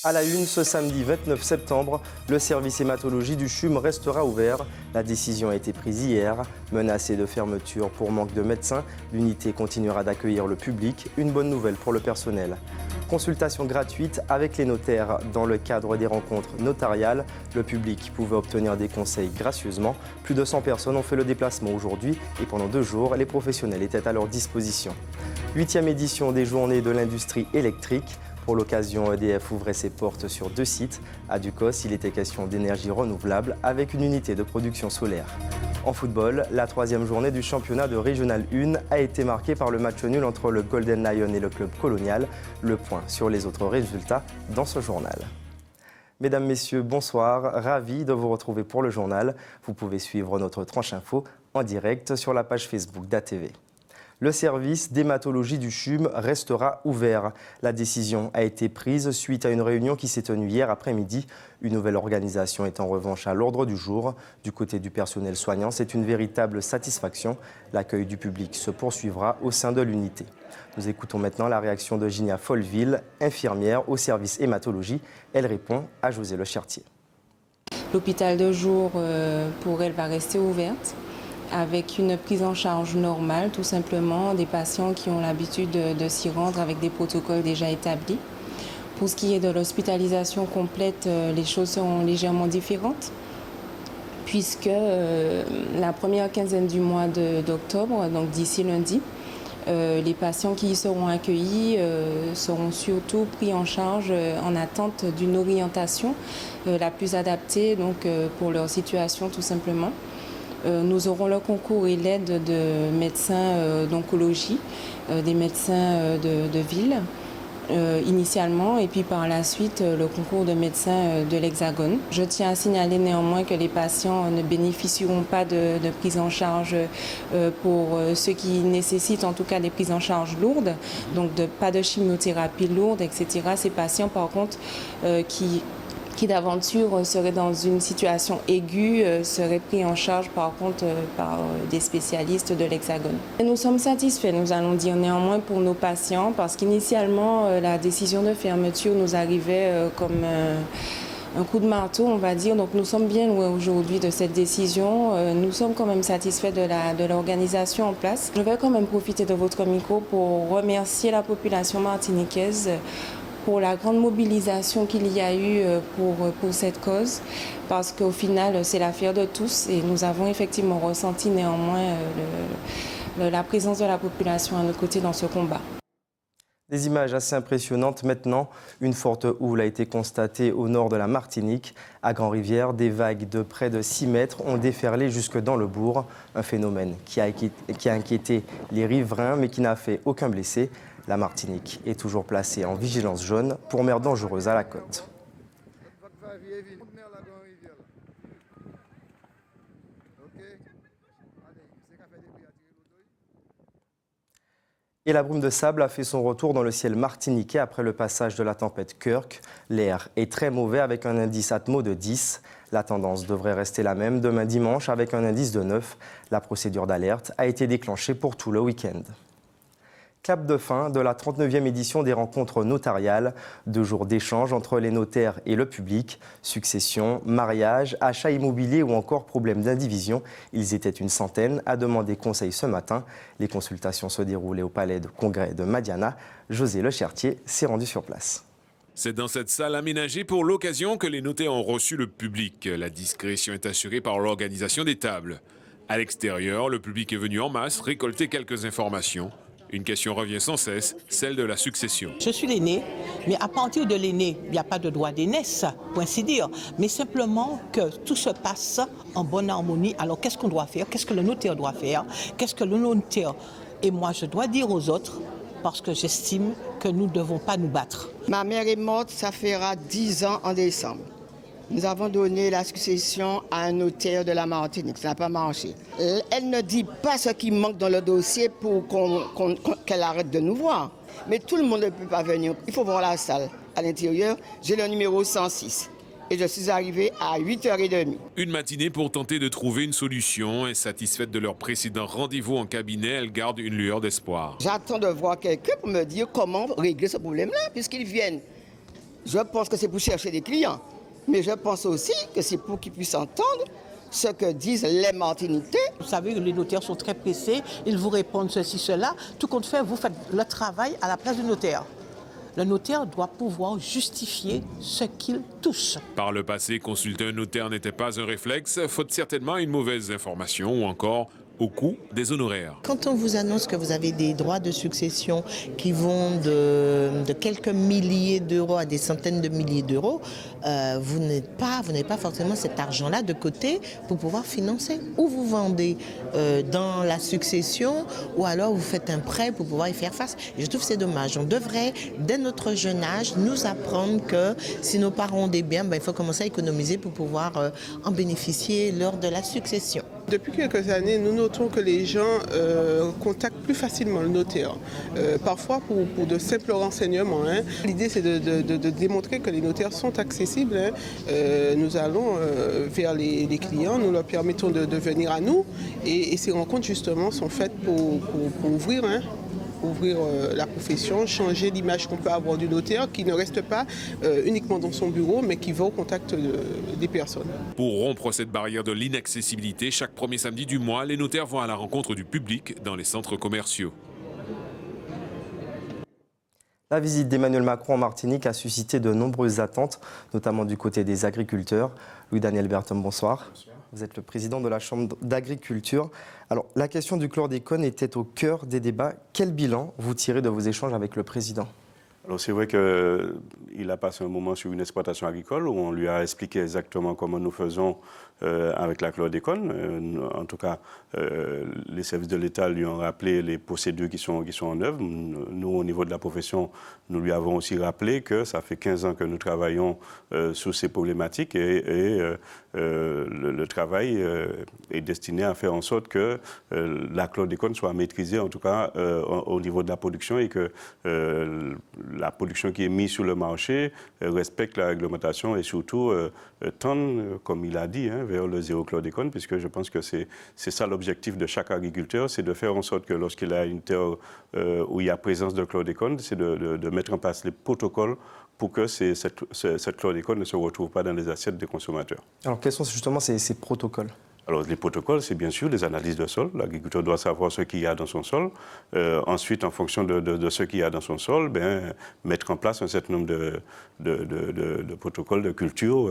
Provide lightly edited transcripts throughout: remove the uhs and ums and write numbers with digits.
À la une, ce samedi 29 septembre, le service hématologie du CHUM restera ouvert. La décision a été prise hier. Menacée de fermeture pour manque de médecins, l'unité continuera d'accueillir le public. Une bonne nouvelle pour le personnel. Consultation gratuite avec les notaires. Dans le cadre des rencontres notariales, le public pouvait obtenir des conseils gracieusement. Plus de 100 personnes ont fait le déplacement aujourd'hui et pendant 2 jours, les professionnels étaient à leur disposition. 8e édition des Journées de l'industrie électrique. Pour l'occasion, EDF ouvrait ses portes sur 2 sites. À Ducos, il était question d'énergie renouvelable avec une unité de production solaire. En football, la 3e journée du championnat de Régional 1 a été marquée par le match nul entre le Golden Lion et le club colonial. Le point sur les autres résultats dans ce journal. Mesdames, Messieurs, bonsoir. Ravi de vous retrouver pour le journal. Vous pouvez suivre notre tranche info en direct sur la page Facebook d'ATV. Le service d'hématologie du CHUM restera ouvert. La décision a été prise suite à une réunion qui s'est tenue hier après-midi. Une nouvelle organisation est en revanche à l'ordre du jour. Du côté du personnel soignant, c'est une véritable satisfaction. L'accueil du public se poursuivra au sein de l'unité. Nous écoutons maintenant la réaction de Ginia Folleville, infirmière au service hématologie. Elle répond à José Le Chartier. L'hôpital de jour, pour elle, va rester ouverte, avec une prise en charge normale, tout simplement, des patients qui ont l'habitude de s'y rendre avec des protocoles déjà établis. Pour ce qui est de l'hospitalisation complète, les choses seront légèrement différentes, puisque la première quinzaine du mois d'octobre, donc d'ici lundi, les patients qui y seront accueillis seront surtout pris en charge en attente d'une orientation la plus adaptée donc, pour leur situation, tout simplement. Nous aurons le concours et l'aide de médecins d'oncologie, des médecins de ville initialement, et puis par la suite le concours de médecins de l'Hexagone. Je tiens à signaler néanmoins que les patients ne bénéficieront pas de prise en charge pour ceux qui nécessitent en tout cas des prises en charge lourdes, donc pas de chimiothérapie lourde, etc. Ces patients par contre qui d'aventure seraient dans une situation aiguë, seraient pris en charge par contre par des spécialistes de l'Hexagone. Nous sommes satisfaits, nous allons dire néanmoins pour nos patients, parce qu'initialement la décision de fermeture nous arrivait comme un coup de marteau, on va dire. Donc nous sommes bien loin aujourd'hui de cette décision. Nous sommes quand même satisfaits de l'organisation en place. Je vais quand même profiter de votre micro pour remercier la population martiniquaise pour la grande mobilisation qu'il y a eu pour cette cause, parce qu'au final, c'est l'affaire de tous et nous avons effectivement ressenti néanmoins la présence de la population à nos côtés dans ce combat. Des images assez impressionnantes maintenant. Une forte houle a été constatée au nord de la Martinique. À Grand-Rivière, des vagues de près de 6 mètres ont déferlé jusque dans le bourg. Un phénomène qui a inquiété les riverains mais qui n'a fait aucun blessé. La Martinique est toujours placée en vigilance jaune pour mer dangereuse à la côte. Et la brume de sable a fait son retour dans le ciel martiniquais après le passage de la tempête Kirk. L'air est très mauvais avec un indice Atmo de 10. La tendance devrait rester la même demain dimanche avec un indice de 9. La procédure d'alerte a été déclenchée pour tout le week-end. Clap de fin de la 39e édition des rencontres notariales. 2 jours d'échange entre les notaires et le public. Succession, mariage, achat immobilier ou encore problème d'indivision. Ils étaient une centaine à demander conseil ce matin. Les consultations se déroulaient au palais de congrès de Madiana. José Le Chartier s'est rendu sur place. C'est dans cette salle aménagée pour l'occasion que les notaires ont reçu le public. La discrétion est assurée par l'organisation des tables. À l'extérieur, le public est venu en masse récolter quelques informations. Une question revient sans cesse, celle de la succession. Je suis l'aîné, mais à partir de l'aîné, il n'y a pas de droit d'aînesse, pour ainsi dire, mais simplement que tout se passe en bonne harmonie. Alors qu'est-ce qu'on doit faire? Qu'est-ce que le notaire doit faire? Qu'est-ce que le notaire et moi je dois dire aux autres? Parce que j'estime que nous ne devons pas nous battre. Ma mère est morte, ça fera 10 ans en décembre. Nous avons donné la succession à un notaire de la Martinique. Ça n'a pas marché. Elle ne dit pas ce qui manque dans le dossier pour qu'elle arrête de nous voir. Mais tout le monde ne peut pas venir. Il faut voir la salle à l'intérieur. J'ai le numéro 106. et je suis arrivée à 8h30. Une matinée pour tenter de trouver une solution. Insatisfaite de leur précédent rendez-vous en cabinet, elle garde une lueur d'espoir. J'attends de voir quelqu'un pour me dire comment régler ce problème-là, puisqu'ils viennent. Je pense que c'est pour chercher des clients, mais je pense aussi que c'est pour qu'ils puissent entendre ce que disent les Martiniquais. Vous savez que les notaires sont très pressés, ils vous répondent ceci, cela. Tout compte fait, vous faites le travail à la place du notaire. Le notaire doit pouvoir justifier ce qu'il touche. Par le passé, consulter un notaire n'était pas un réflexe, faute certainement à une mauvaise information ou encore au coût des honoraires. Quand on vous annonce que vous avez des droits de succession qui vont de quelques milliers d'euros à des centaines de milliers d'euros, vous n'avez pas forcément cet argent-là de côté pour pouvoir financer. Ou vous vendez dans la succession, ou alors vous faites un prêt pour pouvoir y faire face. Et je trouve que c'est dommage. On devrait, dès notre jeune âge, nous apprendre que si nos parents ont des biens, il faut commencer à économiser pour pouvoir en bénéficier lors de la succession. Depuis quelques années, nous notons que les gens contactent plus facilement le notaire. Parfois pour de simples renseignements. L'idée, c'est de démontrer que les notaires sont accessibles. Nous allons vers les clients, nous leur permettons de venir à nous. Et ces rencontres, justement, sont faites pour ouvrir la profession, changer l'image qu'on peut avoir du notaire, qui ne reste pas uniquement dans son bureau, mais qui va au contact des personnes. Pour rompre cette barrière de l'inaccessibilité, chaque premier samedi du mois, les notaires vont à la rencontre du public dans les centres commerciaux. La visite d'Emmanuel Macron en Martinique a suscité de nombreuses attentes, notamment du côté des agriculteurs. Louis-Daniel Berthom, bonsoir. Bonsoir. Vous êtes le président de la Chambre d'agriculture. Alors, la question du chlordécone était au cœur des débats. Quel bilan vous tirez de vos échanges avec le président ? Alors c'est vrai qu'il a passé un moment sur une exploitation agricole où on lui a expliqué exactement comment nous faisons avec la chlordécone. En tout cas, les services de l'État lui ont rappelé les procédures qui sont en œuvre. Nous, au niveau de la profession, nous lui avons aussi rappelé que ça fait 15 ans que nous travaillons sur ces problématiques et le travail est destiné à faire en sorte que la chlordécone soit maîtrisée, en tout cas au niveau de la production, et que la production qui est mise sur le marché respecte la réglementation et surtout tende, comme il a dit, vers le zéro chlordécone, puisque je pense que c'est ça l'objectif de chaque agriculteur, c'est de faire en sorte que lorsqu'il a une terre où il y a présence de chlordécone, c'est de mettre en place les protocoles pour que cette chlordécone ne se retrouve pas dans les assiettes des consommateurs. Alors quels sont justement ces protocoles ? Alors, les protocoles, c'est bien sûr les analyses de sol. L'agriculteur doit savoir ce qu'il y a dans son sol. Ensuite, en fonction de ce qu'il y a dans son sol, mettre en place un certain nombre de protocoles de culture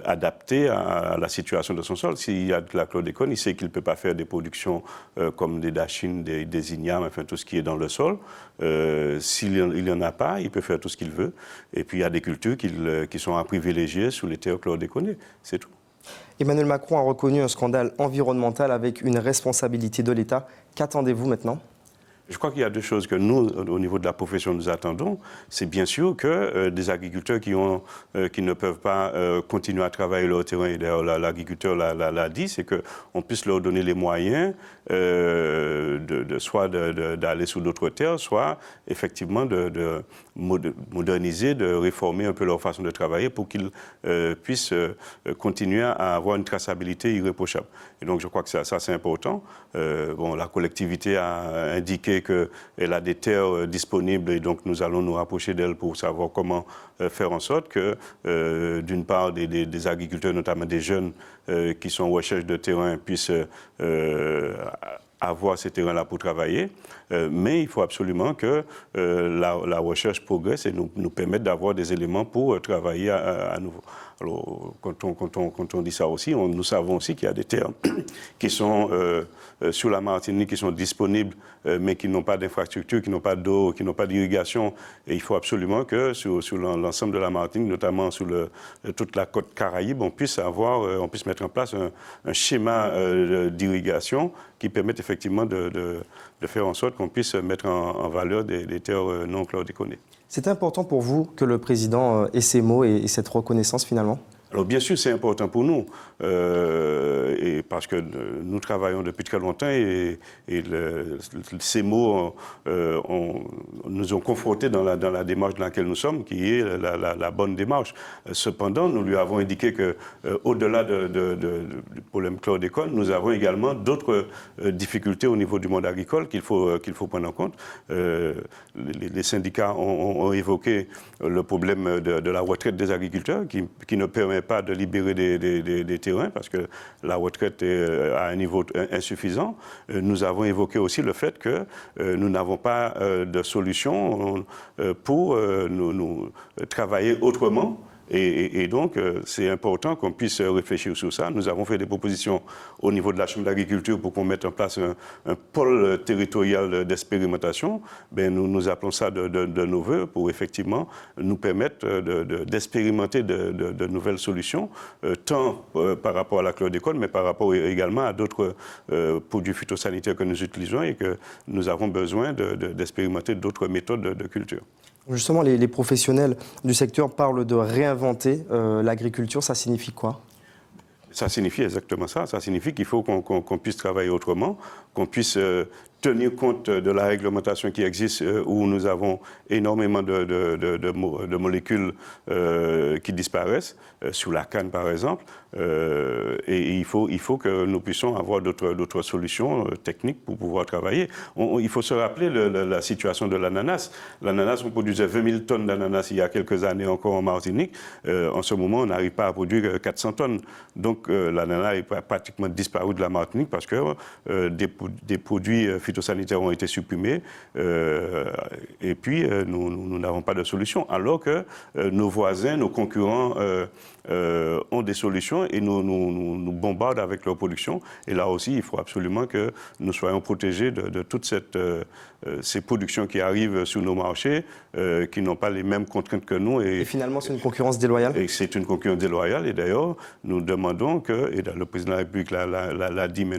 adaptés à la situation de son sol. S'il y a de la chlordécone, il sait qu'il ne peut pas faire des productions comme des dachines, des ignames, enfin tout ce qui est dans le sol. S'il n'y en a pas, il peut faire tout ce qu'il veut. Et puis, il y a des cultures qui sont à privilégier sous les terres chlordéconées. C'est tout. Emmanuel Macron a reconnu un scandale environnemental avec une responsabilité de l'État. Qu'attendez-vous maintenant ? Je crois qu'il y a deux choses que nous, au niveau de la profession, nous attendons. C'est bien sûr que des agriculteurs qui ne peuvent pas continuer à travailler leur terrain, et d'ailleurs l'agriculteur l'a dit, c'est qu'on puisse leur donner les moyens soit d'aller sur d'autres terres, soit effectivement de moderniser, de réformer un peu leur façon de travailler pour qu'ils puissent continuer à avoir une traçabilité irréprochable. Et donc je crois que ça c'est important. La collectivité a indiqué qu'elle a des terres disponibles et donc nous allons nous rapprocher d'elle pour savoir comment faire en sorte que, d'une part, des agriculteurs, notamment des jeunes qui sont en recherche de terrain, puissent avoir ces terrains-là pour travailler, mais il faut absolument que la recherche progresse et nous permette d'avoir des éléments pour travailler à nouveau. Alors, quand on dit ça aussi, nous savons aussi qu'il y a des terres qui sont sur la Martinique, qui sont disponibles, mais qui n'ont pas d'infrastructure, qui n'ont pas d'eau, qui n'ont pas d'irrigation. Et il faut absolument que sur l'ensemble de la Martinique, notamment sur toute la côte Caraïbe, on puisse mettre en place un schéma d'irrigation qui permette effectivement de faire en sorte qu'on puisse mettre en valeur des terres non chlordéconées. C'est important pour vous que le président ait ces mots et cette reconnaissance finalement ? Alors bien sûr, c'est important pour nous, et parce que nous travaillons depuis très longtemps et ces mots nous ont confrontés dans la démarche dans laquelle nous sommes, qui est la bonne démarche. Cependant, nous lui avons indiqué qu'au-delà du problème chlordécone, nous avons également d'autres difficultés au niveau du monde agricole qu'il faut prendre en compte. Les syndicats ont évoqué le problème de la retraite des agriculteurs qui ne permet pas de libérer des terrains parce que la retraite est à un niveau insuffisant. Nous avons évoqué aussi le fait que nous n'avons pas de solution pour nous travailler autrement. Et donc, c'est important qu'on puisse réfléchir sur ça. Nous avons fait des propositions au niveau de la Chambre d'agriculture pour qu'on mette en place un pôle territorial d'expérimentation. Nous appelons ça de nos voeux pour effectivement nous permettre d'expérimenter de nouvelles solutions, tant par rapport à la chlordécone, mais par rapport également à d'autres produits phytosanitaires que nous utilisons et que nous avons besoin d'expérimenter d'autres méthodes de culture. Justement, les professionnels du secteur parlent de réinventer l'agriculture. Ça signifie quoi ? Ça signifie exactement ça. Ça signifie qu'il faut qu'on puisse travailler autrement, qu'on puisse tenir compte de la réglementation qui existe où nous avons énormément de molécules qui disparaissent, sous la canne par exemple. Et il faut que nous puissions avoir d'autres solutions techniques pour pouvoir travailler. Il faut se rappeler la situation de l'ananas. L'ananas, on produisait 20 000 tonnes d'ananas il y a quelques années encore en Martinique. En ce moment, on n'arrive pas à produire 400 tonnes. Donc l'ananas est pratiquement disparu de la Martinique parce que des produits phytosanitaires ont été supprimés et puis nous n'avons pas de solution. Alors que nos voisins, nos concurrents ont des solutions et nous bombardent avec leur production. Et là aussi, il faut absolument que nous soyons protégés de toutes ces productions qui arrivent sur nos marchés, qui n'ont pas les mêmes contraintes que nous. Et finalement, c'est une concurrence déloyale ? Et c'est une concurrence déloyale. Et d'ailleurs, nous demandons et le président de la République l'a dit, mais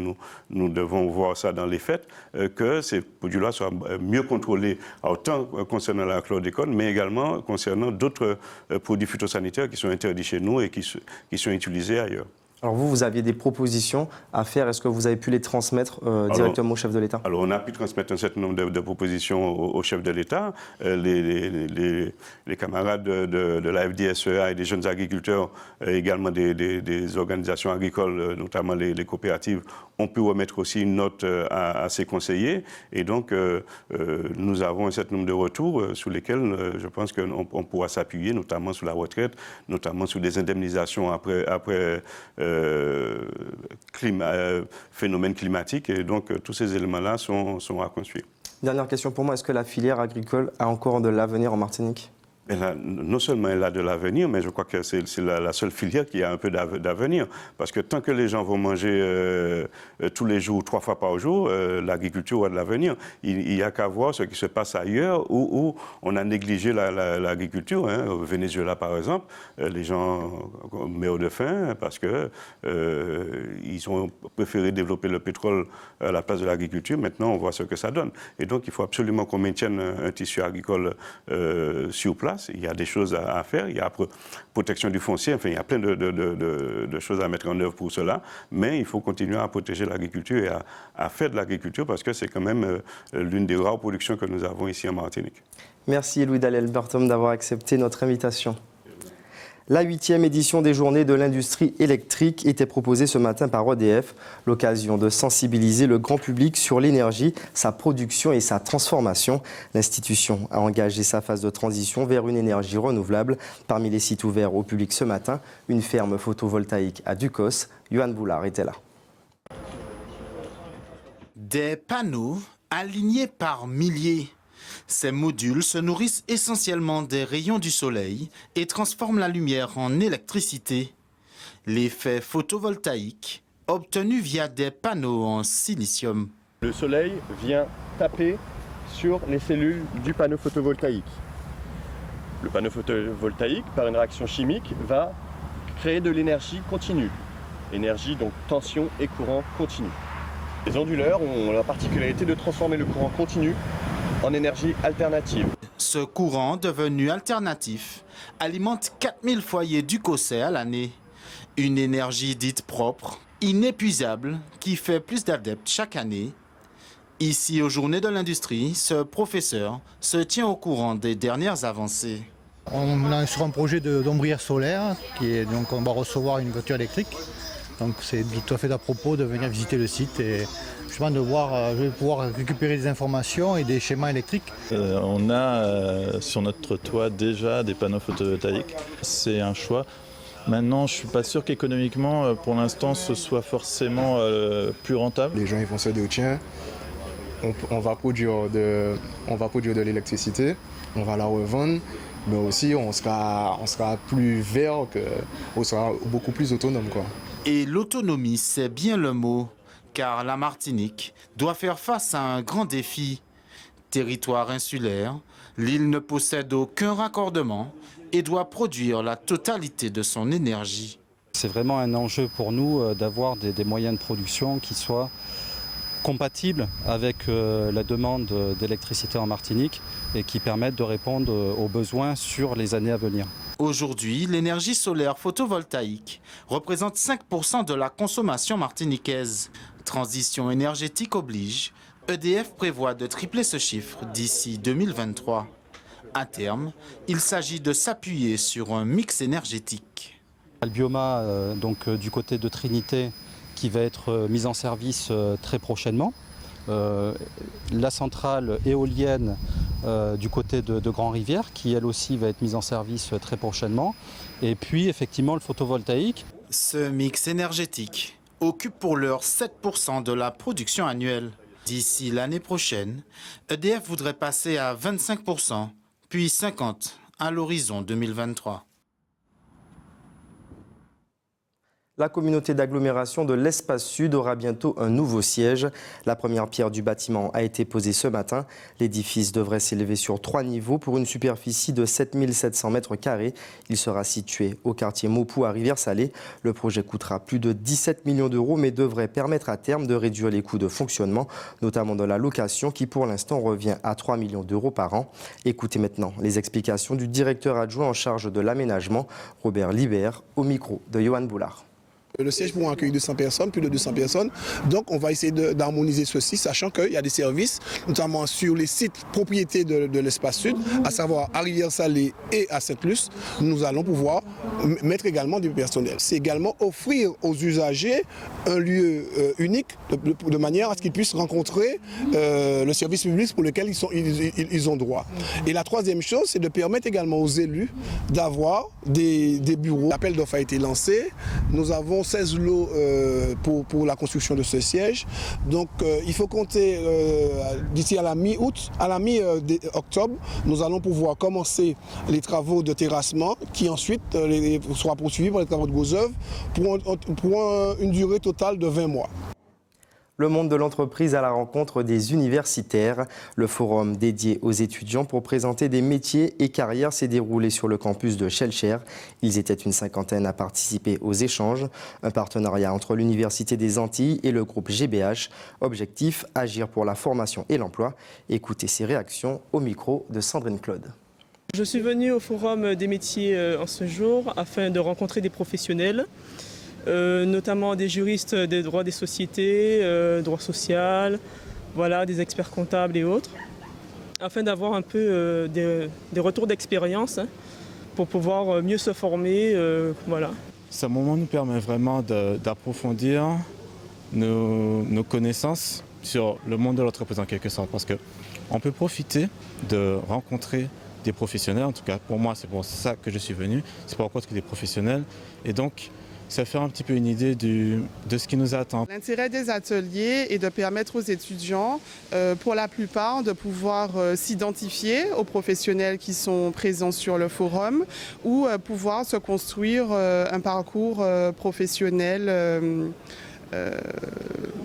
nous devons voir ça dans les faits, que ces produits-là soient mieux contrôlés, autant concernant la chlordécone, mais également concernant d'autres produits phytosanitaires qui sont interdits chez nous et qui sont utilisés ailleurs. Alors vous aviez des propositions à faire. Est-ce que vous avez pu les transmettre directement au chef de l'État ? Alors on a pu transmettre un certain nombre de propositions au chef de l'État. Les camarades de la FDSEA et des jeunes agriculteurs, également des organisations agricoles, notamment les coopératives, ont pu remettre aussi une note à ces conseillers. Et donc nous avons un certain nombre de retours sur lesquels je pense qu'on pourra s'appuyer, notamment sur la retraite, notamment sur des indemnisations après phénomènes climatiques. Et donc, tous ces éléments-là sont à construire. Dernière question pour moi, est-ce que la filière agricole a encore de l'avenir en Martinique ? Non seulement elle a de l'avenir, mais je crois que c'est la seule filière qui a un peu d'avenir. Parce que tant que les gens vont manger tous les jours, 3 fois par jour, l'agriculture a de l'avenir. Il n'y a qu'à voir ce qui se passe ailleurs où on a négligé l'agriculture. Au Venezuela, par exemple, les gens meurent de faim parce qu'ils ont préféré développer le pétrole à la place de l'agriculture. Maintenant, on voit ce que ça donne. Et donc, il faut absolument qu'on maintienne un tissu agricole sur place. Il y a des choses à faire, il y a protection du foncier, enfin il y a plein de choses à mettre en œuvre pour cela, mais il faut continuer à protéger l'agriculture et à faire de l'agriculture parce que c'est quand même l'une des rares productions que nous avons ici en Martinique. Merci Louis Dallaire-Berthom d'avoir accepté notre invitation. La 8e édition des Journées de l'industrie électrique était proposée ce matin par EDF, l'occasion de sensibiliser le grand public sur l'énergie, sa production et sa transformation. L'institution a engagé sa phase de transition vers une énergie renouvelable. Parmi les sites ouverts au public ce matin, une ferme photovoltaïque à Ducos. Yohan Boulard était là. Des panneaux alignés par milliers. Ces modules se nourrissent essentiellement des rayons du soleil et transforment la lumière en électricité. L'effet photovoltaïque, obtenu via des panneaux en silicium. Le soleil vient taper sur les cellules du panneau photovoltaïque. Le panneau photovoltaïque, par une réaction chimique, va créer de l'énergie continue. Énergie, donc tension et courant continu. Les onduleurs ont la particularité de transformer le courant continu en énergie alternative. Ce courant devenu alternatif alimente 4000 foyers du Cossais à l'année. Une énergie dite propre, inépuisable, qui fait plus d'adeptes chaque année. Ici, aux Journées de l'Industrie, ce professeur se tient au courant des dernières avancées. On est sur un projet d'ombrière solaire, donc on va recevoir une voiture électrique. Donc c'est tout à fait à propos de venir visiter le site et justement de voir, je vais pouvoir récupérer des informations et des schémas électriques. On a sur notre toit déjà des panneaux photovoltaïques. C'est un choix. Maintenant, je ne suis pas sûr qu'économiquement, pour l'instant, ce soit forcément plus rentable. Les gens ils vont se dire, tiens, on va produire de l'électricité, on va la revendre, mais aussi on sera plus vert, on sera beaucoup plus autonome, quoi. Et l'autonomie, c'est bien le mot, car la Martinique doit faire face à un grand défi. Territoire insulaire, l'île ne possède aucun raccordement et doit produire la totalité de son énergie. C'est vraiment un enjeu pour nous d'avoir des moyens de production qui soient compatibles avec la demande d'électricité en Martinique et qui permettent de répondre aux besoins sur les années à venir. Aujourd'hui, l'énergie solaire photovoltaïque représente 5% de la consommation martiniquaise. Transition énergétique oblige, EDF prévoit de tripler ce chiffre d'ici 2023. À terme, il s'agit de s'appuyer sur un mix énergétique. Le bioma, du côté de Trinité, qui va être mise en service très prochainement. La centrale éolienne du côté de Grand-Rivière, qui elle aussi va être mise en service très prochainement. Et puis effectivement le photovoltaïque. Ce mix énergétique occupe pour l'heure 7% de la production annuelle. D'ici l'année prochaine, EDF voudrait passer à 25%, puis 50% à l'horizon 2023. La communauté d'agglomération de l'Espace Sud aura bientôt un nouveau siège. La première pierre du bâtiment a été posée ce matin. L'édifice devrait s'élever sur 3 niveaux pour une superficie de 7700 m². Il sera situé au quartier Maupou à Rivière-Salée. Le projet coûtera plus de 17 millions d'euros mais devrait permettre à terme de réduire les coûts de fonctionnement, notamment de la location qui pour l'instant revient à 3 millions d'euros par an. Écoutez maintenant les explications du directeur adjoint en charge de l'aménagement, Robert Libert, au micro de Johan Boulard. Le siège pourra accueillir 200 personnes, plus de 200 personnes. Donc on va essayer d'harmoniser ceci, sachant qu'il y a des services, notamment sur les sites propriétés de l'Espace Sud, à savoir à Rivière-Salée et à Sainte-Luce. Nous allons pouvoir mettre également du personnel. C'est également offrir aux usagers un lieu unique, de manière à ce qu'ils puissent rencontrer le service public pour lequel ils ont droit. Et la troisième chose, c'est de permettre également aux élus d'avoir des bureaux. L'appel d'offres a été lancé. Nous avons 16 lots pour la construction de ce siège. Donc il faut compter d'ici à la mi-août, à la mi-octobre, nous allons pouvoir commencer les travaux de terrassement qui ensuite sera poursuivis par les travaux de gros œuvres pour une durée totale de 20 mois. Le monde de l'entreprise à la rencontre des universitaires. Le forum dédié aux étudiants pour présenter des métiers et carrières s'est déroulé sur le campus de Schellcher. Ils étaient une cinquantaine à participer aux échanges. Un partenariat entre l'Université des Antilles et le groupe GBH. Objectif, agir pour la formation et l'emploi. Écoutez ces réactions au micro de Sandrine Claude. Je suis venue au forum des métiers en ce jour afin de rencontrer des professionnels. Notamment des juristes des droits des sociétés, droit social, voilà, des experts comptables et autres, afin d'avoir un peu des retours d'expérience pour pouvoir mieux se former. Voilà. Ce moment nous permet vraiment d'approfondir nos connaissances sur le monde de l'entreprise en quelque sorte, parce qu'on peut profiter de rencontrer des professionnels, en tout cas pour moi c'est pour ça que je suis venu, c'est pour rencontrer des professionnels et donc ça fait un petit peu une idée de ce qui nous attend. L'intérêt des ateliers est de permettre aux étudiants, pour la plupart, de pouvoir s'identifier aux professionnels qui sont présents sur le forum ou pouvoir se construire un parcours professionnel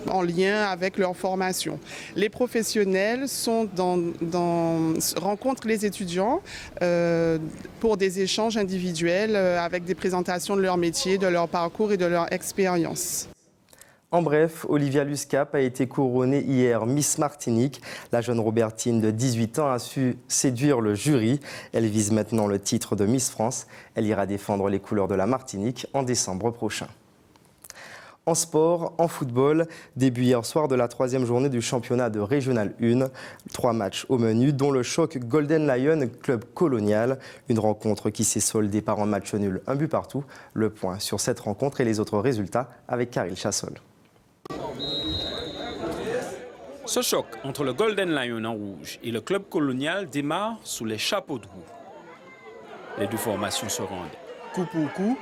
en lien avec leur formation. Les professionnels rencontrent les étudiants pour des échanges individuels avec des présentations de leur métier, de leur parcours et de leur expérience. En bref, Olivia Luscap a été couronnée hier Miss Martinique. La jeune Robertine de 18 ans a su séduire le jury. Elle vise maintenant le titre de Miss France. Elle ira défendre les couleurs de la Martinique en décembre prochain. En sport, en football, début hier soir de la 3e journée du championnat de Régional 1. 3 matchs au menu, dont le choc Golden Lion Club Colonial. Une rencontre qui s'est soldée par un match nul, 1 but partout. Le point sur cette rencontre et les autres résultats avec Karil Chassol. Ce choc entre le Golden Lion en rouge et le Club Colonial démarre sous les chapeaux de roue. Les deux formations se rendent coup pour coup.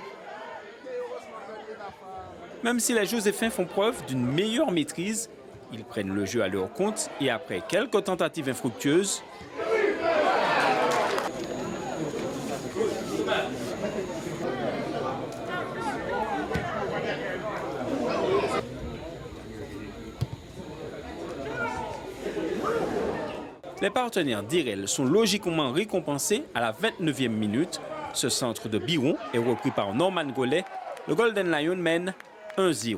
Même si les Joséphins font preuve d'une meilleure maîtrise, ils prennent le jeu à leur compte et après quelques tentatives infructueuses, les partenaires d'Irel sont logiquement récompensés à la 29e minute. Ce centre de Biron est repris par Norman Gollet. Le Golden Lion mène 1-0.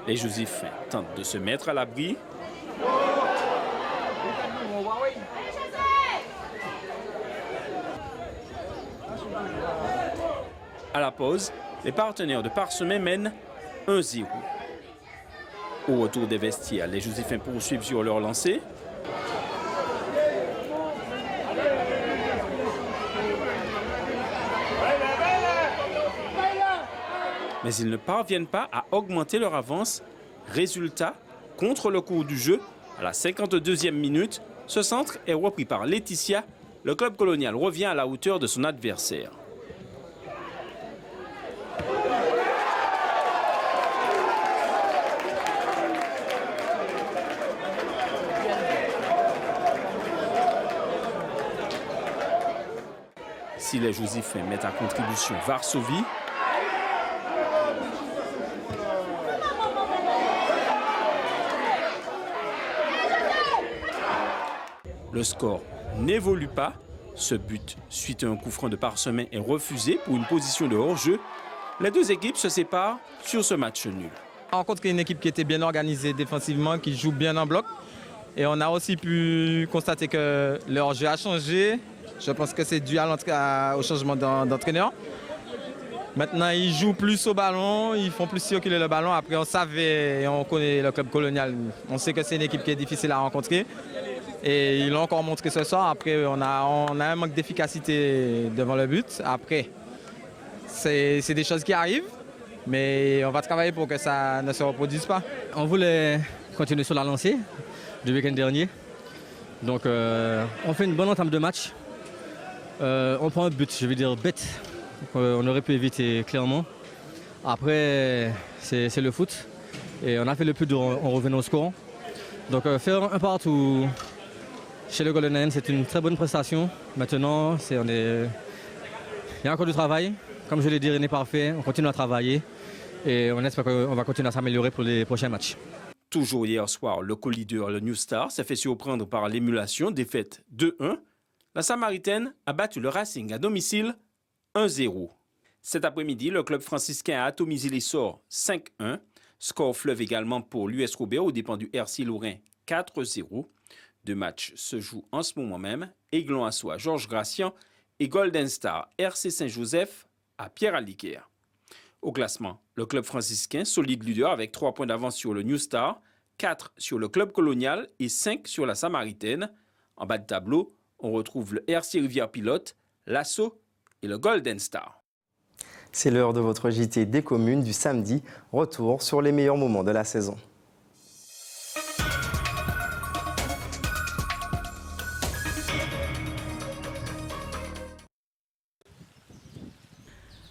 Les Joséphins tentent de se mettre à l'abri. À la pause, les partenaires de Parsemé mènent 1-0. Au retour des vestiaires, les Joséphins poursuivent sur leur lancée. Mais ils ne parviennent pas à augmenter leur avance. Résultat, contre le cours du jeu, à la 52e minute, ce centre est repris par Laetitia. Le Club Colonial revient à la hauteur de son adversaire. Si les Joséphins mettent à contribution Varsovie, le score n'évolue pas. Ce but, suite à un coup franc de Parsemin, est refusé pour une position de hors-jeu. Les deux équipes se séparent sur ce match nul. On rencontre une équipe qui était bien organisée défensivement, qui joue bien en bloc. Et on a aussi pu constater que leur jeu a changé. Je pense que c'est dû au changement d'entraîneur. Maintenant, ils jouent plus au ballon, ils font plus circuler le ballon. Après, on savait et on connaît le Club Colonial. On sait que c'est une équipe qui est difficile à rencontrer. Et ils l'ont encore montré ce soir. Après, on a un manque d'efficacité devant le but. Après, c'est des choses qui arrivent, mais on va travailler pour que ça ne se reproduise pas. On voulait continuer sur la lancée du week-end dernier. Donc, on fait une bonne entame de match. On prend un but, je veux dire bête. On aurait pu éviter clairement. Après, c'est le foot. Et on a fait le plus dur en revenant au score. Donc, faire un partout chez le Golden Lion, c'est une très bonne prestation. Maintenant, il y a encore du travail. Comme je l'ai dit, rien n'est parfait. On continue à travailler et on espère qu'on va continuer à s'améliorer pour les prochains matchs. Toujours hier soir, le co-leader, le New Star, s'est fait surprendre par l'émulation, défaite 2-1. La Samaritaine a battu le Racing à domicile 1-0. Cet après-midi, le club franciscain a atomisé les sorts 5-1. Score fleuve également pour l'US Robert aux dépens du RC Lorrain 4-0. Deux matchs se jouent en ce moment même. Aiglon Assois, Georges Gracian et Golden Star, RC Saint-Joseph à Pierre-Aliquer. Au classement, le club franciscain, solide leader avec 3 points d'avance sur le New Star, 4 sur le club colonial et 5 sur la Samaritaine. En bas de tableau, on retrouve le RC Rivière Pilote, l'Asso et le Golden Star. C'est l'heure de votre JT des communes du samedi. Retour sur les meilleurs moments de la saison.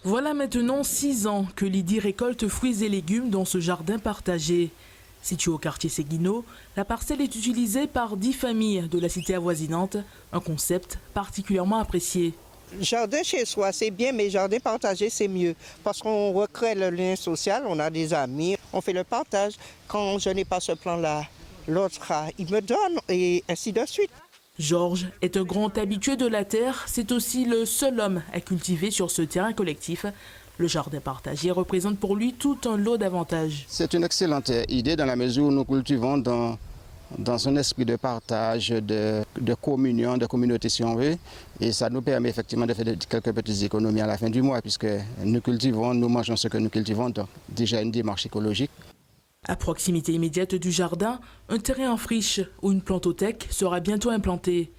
Voilà maintenant 6 ans que Lydie récolte fruits et légumes dans ce jardin partagé. Situé au quartier Séguineau, la parcelle est utilisée par 10 familles de la cité avoisinante, un concept particulièrement apprécié. Jardin chez soi, c'est bien, mais jardin partagé, c'est mieux. Parce qu'on recrée le lien social, on a des amis, on fait le partage. Quand je n'ai pas ce plan-là, l'autre, il me donne et ainsi de suite. Georges est un grand habitué de la terre. C'est aussi le seul homme à cultiver sur ce terrain collectif. Le jardin partagé représente pour lui tout un lot d'avantages. C'est une excellente idée dans la mesure où nous cultivons dans un esprit de partage, de communion, de communauté si on veut. Et ça nous permet effectivement de faire quelques petites économies à la fin du mois puisque nous cultivons, nous mangeons ce que nous cultivons. Donc déjà une démarche écologique. À proximité immédiate du jardin, un terrain en friche où une plantothèque sera bientôt implantée.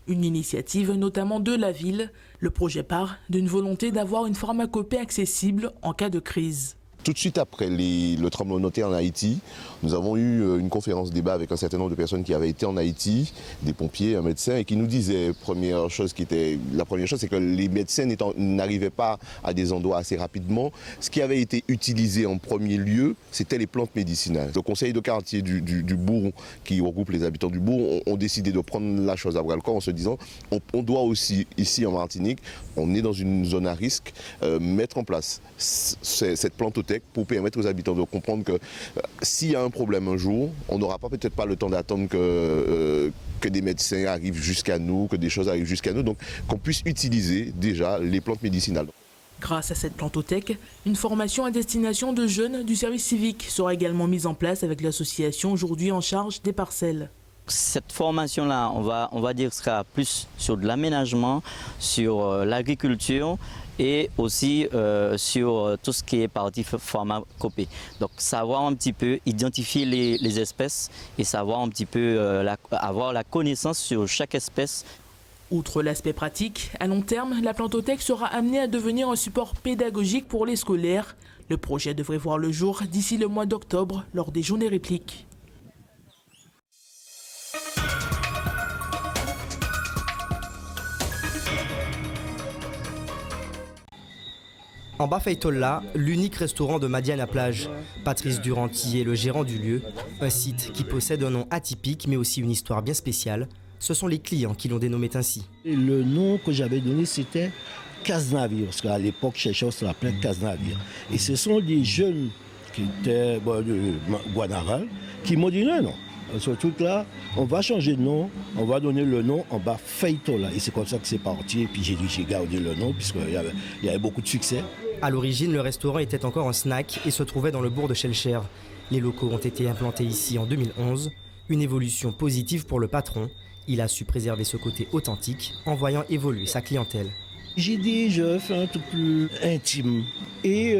Une initiative notamment de la ville. Le projet part d'une volonté d'avoir une pharmacopée accessible en cas de crise. Tout de suite après le tremblement de terre en Haïti, nous avons eu une conférence débat avec un certain nombre de personnes qui avaient été en Haïti, des pompiers, un médecin, et qui nous disaient, la première chose, c'est que les médecins n'arrivaient pas à des endroits assez rapidement. Ce qui avait été utilisé en premier lieu, c'était les plantes médicinales. Le conseil de quartier du bourg, qui regroupe les habitants du bourg, ont décidé de prendre la chose à bras-le-corps en se disant, on doit aussi, ici en Martinique, on est dans une zone à risque, mettre en place cette plantothèque pour permettre aux habitants de comprendre que s'il y a un problème un jour, on n'aura peut-être pas le temps d'attendre que des médecins arrivent jusqu'à nous, que des choses arrivent jusqu'à nous, donc qu'on puisse utiliser déjà les plantes médicinales. Grâce à cette plantothèque, une formation à destination de jeunes du service civique sera également mise en place avec l'association aujourd'hui en charge des parcelles. Cette formation-là, on va dire, sera plus sur de l'aménagement, sur l'agriculture et aussi sur tout ce qui est partie pharmacopée. Donc savoir un petit peu identifier les espèces et savoir un petit peu avoir la connaissance sur chaque espèce. Outre l'aspect pratique, à long terme, la plantothèque sera amenée à devenir un support pédagogique pour les scolaires. Le projet devrait voir le jour d'ici le mois d'octobre lors des journées répliques. En Bafeitolla, l'unique restaurant de Madiana-Plage. Patrice Duranty est le gérant du lieu, un site qui possède un nom atypique mais aussi une histoire bien spéciale. Ce sont les clients qui l'ont dénommé ainsi. Le nom que j'avais donné c'était Casse-Navire, parce qu'à l'époque Chéchos l'appelait Casse-Navire. Et ce sont des jeunes qui étaient de Guanaral qui m'ont dit non. Ce truc-là, on va changer de nom, on va donner le nom en Bafeitolla. Et c'est comme ça que c'est parti. Et puis j'ai gardé le nom puisqu'il y avait beaucoup de succès. À l'origine, le restaurant était encore un snack et se trouvait dans le bourg de Chelcher. Les locaux ont été implantés ici en 2011. Une évolution positive pour le patron. Il a su préserver ce côté authentique en voyant évoluer sa clientèle. J'ai dit, je fais un truc plus intime. Et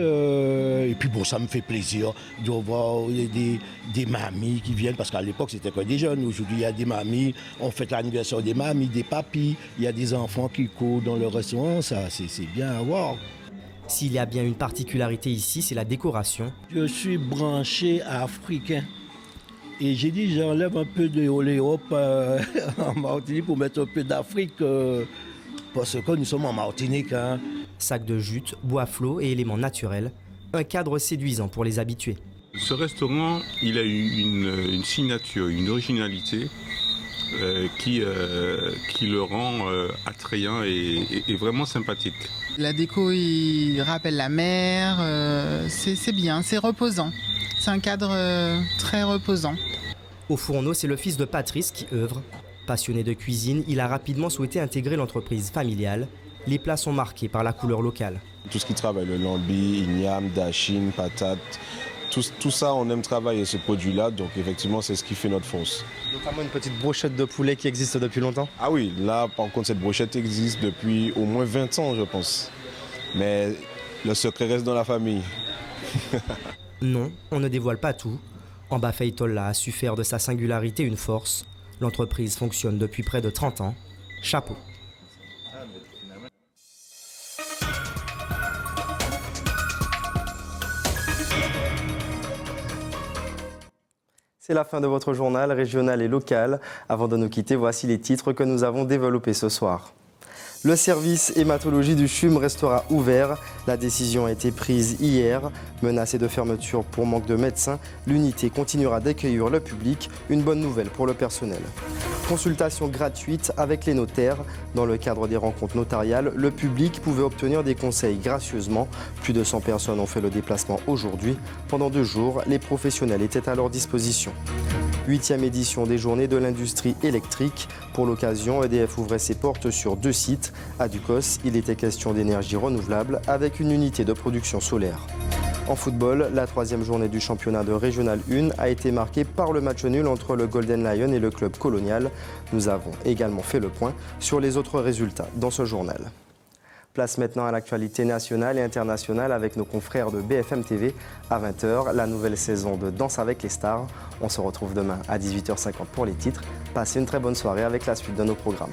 puis bon, ça me fait plaisir de voir des mamies qui viennent, parce qu'à l'époque, c'était que des jeunes. Aujourd'hui, il y a des mamies, on fête l'anniversaire des mamies, des papis. Il y a des enfants qui courent dans le restaurant, ça, c'est bien à voir. S'il y a bien une particularité ici, c'est la décoration. Je suis branché africain. Et j'ai dit, j'enlève un peu de l'Europe en Martinique pour mettre un peu d'Afrique. Parce que nous sommes en Martinique. Hein. Sac de jute, bois flot et éléments naturels. Un cadre séduisant pour les habitués. Ce restaurant, il a une signature, une originalité qui le rend attrayant et vraiment sympathique. La déco, il rappelle la mer. C'est bien, c'est reposant. C'est un cadre très reposant. Au fourneau, c'est le fils de Patrice qui œuvre. Passionné de cuisine, il a rapidement souhaité intégrer l'entreprise familiale. Les plats sont marqués par la couleur locale. Tout ce qui travaille, le lambi, igname, dachine, patate, tout ça, on aime travailler ce produit-là. Donc effectivement, c'est ce qui fait notre force. Notamment une petite brochette de poulet qui existe depuis longtemps. Ah oui, là par contre, cette brochette existe depuis au moins 20 ans, je pense. Mais le secret reste dans la famille. Non, on ne dévoile pas tout. En Bafeitolla a su faire de sa singularité une force. L'entreprise fonctionne depuis près de 30 ans. Chapeau. C'est la fin de votre journal régional et local. Avant de nous quitter, voici les titres que nous avons développés ce soir. Le service hématologie du CHUM restera ouvert. La décision a été prise hier. Menacée de fermeture pour manque de médecins, l'unité continuera d'accueillir le public. Une bonne nouvelle pour le personnel. Consultation gratuite avec les notaires. Dans le cadre des rencontres notariales, le public pouvait obtenir des conseils gracieusement. Plus de 100 personnes ont fait le déplacement aujourd'hui. Pendant 2 jours, les professionnels étaient à leur disposition. 8e édition des Journées de l'industrie électrique. Pour l'occasion, EDF ouvrait ses portes sur 2 sites. À Ducos, il était question d'énergie renouvelable avec une unité de production solaire. En football, la 3e journée du championnat de Régional 1 a été marquée par le match nul entre le Golden Lion et le club colonial. Nous avons également fait le point sur les autres résultats dans ce journal. Place maintenant à l'actualité nationale et internationale avec nos confrères de BFM TV à 20h, la nouvelle saison de Danse avec les stars. On se retrouve demain à 18h50 pour les titres. Passez une très bonne soirée avec la suite de nos programmes.